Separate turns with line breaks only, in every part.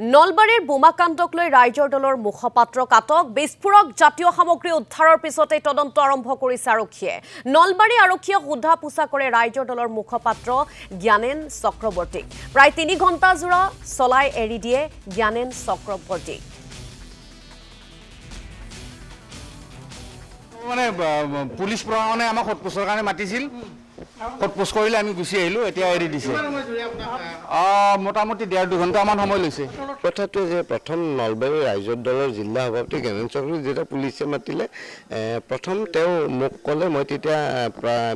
নলবাৰীৰ বোমাকাণ্ডক লৈ ৰাইজৰ দলৰ মুখপাত্ৰক আটক বিস্ফোৰক জাতীয় সামগ্ৰী উদ্ধাৰৰ পিছতে তদন্ত আৰম্ভ কৰিছে আৰক্ষীয়ে নলবাৰী আৰক্ষীয়ে সোধা পোছা কৰে ৰাইজৰ দলৰ মুখপাত্ৰ জ্ঞানেন চক্ৰৱৰ্তী প্ৰায় 3 ঘণ্টা জোৰা চলাই এৰি দিয়ে জ্ঞানেন চক্ৰৱৰ্তী
মানে পুলিশ প্ৰশাসনে আমাক হটপোষ্টৰ কাৰণে মাতিছিল হটপোষ্ট কৰিলে আমি গুচি আহিলো এতিয়া এৰি দিছে মোটামুটি 1.5-2 ঘণ্টামান সময় লৈছে
কথাটো যে প্ৰথম নলবাৰী ৰাইজৰ দলৰ জিলা সভাপতি জ্ঞানেন চক্ৰৱৰ্তী যেতিয়া পুলিচে মাতিলে প্ৰথম তেওঁ মোক ক'লে মই তেতিয়া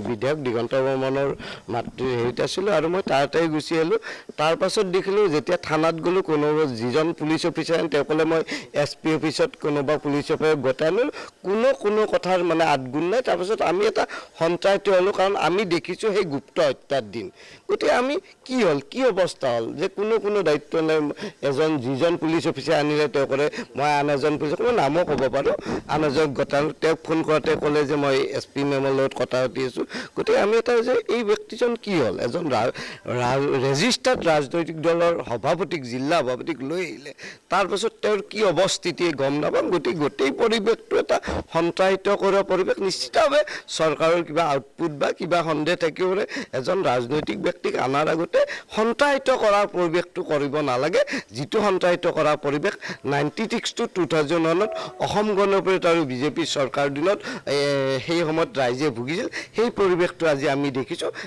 বিধায়ক দিগন্ত বৰ্মনৰ মাতৃ হেৰিত আছিলোঁ আৰু মই তাতেই গুচি আহিলোঁ তাৰ পাছত দেখিলোঁ যেতিয়া থানাত গ'লোঁ কোনোবা যিজন পুলিচ অফিচাৰ তেওঁ ক'লে মই SP অফিচত কোনোবা পুলিচ অফিচাৰ গোটাই আনিলোঁ কোনো কথাৰ মানে আদগুণ নাই তাৰপাছত আমি এটা সন্ত্ৰাসিত হ'লোঁ কাৰণ আমি দেখিছোঁ সেই গুপ্ত হত্যাৰ দিন গতিকে আমি কি হ'ল কি অৱস্থা হ'ল যে কোনো দায়িত্ব নাই এজন যিজন পুলিচ অফিচাৰ আনিলে তেওঁ ক'লে মই আন এজন পুলিচ মই নামো ক'ব পাৰোঁ আন এজন গোটালোঁ তেওঁক ফোন কৰোঁতে ক'লে যে মই SP মেমৰ লগত কথা পাতি আছোঁ গতিকে আমি এটা যে এই ব্যক্তিজন কি হ'ল এজন ৰেজিষ্টাৰ্ড ৰাজনৈতিক দলৰ সভাপতিক জিলা সভাপতিক লৈ আহিলে তাৰপাছত তেওঁৰ কি অৱস্থিতি গম নাপাম গতিকে গোটেই পৰিৱেশটো এটা সন্ত্ৰাসিত কৰা পৰিৱেশ নিশ্চিতভাৱে চৰকাৰৰ কিবা আউটপুট বা কিবা সন্দেহ থাকিব পাৰে এজন ৰাজনৈতিক ব্যক্তিক আনাৰ আগতে সন্ত্ৰাসিত কৰাৰ পৰিৱেশটো কৰিব নালাগে যিটো সন্ত্ৰাসিত কৰাৰ পৰিৱেশ 96 to 2001 অসম গণ পৰিষদ আৰু বিজেপি চৰকাৰ দিনত সেই সময়ত ৰাইজে ভুগিছিল সেই পৰিৱেশটো আজি আমি দেখিছোঁ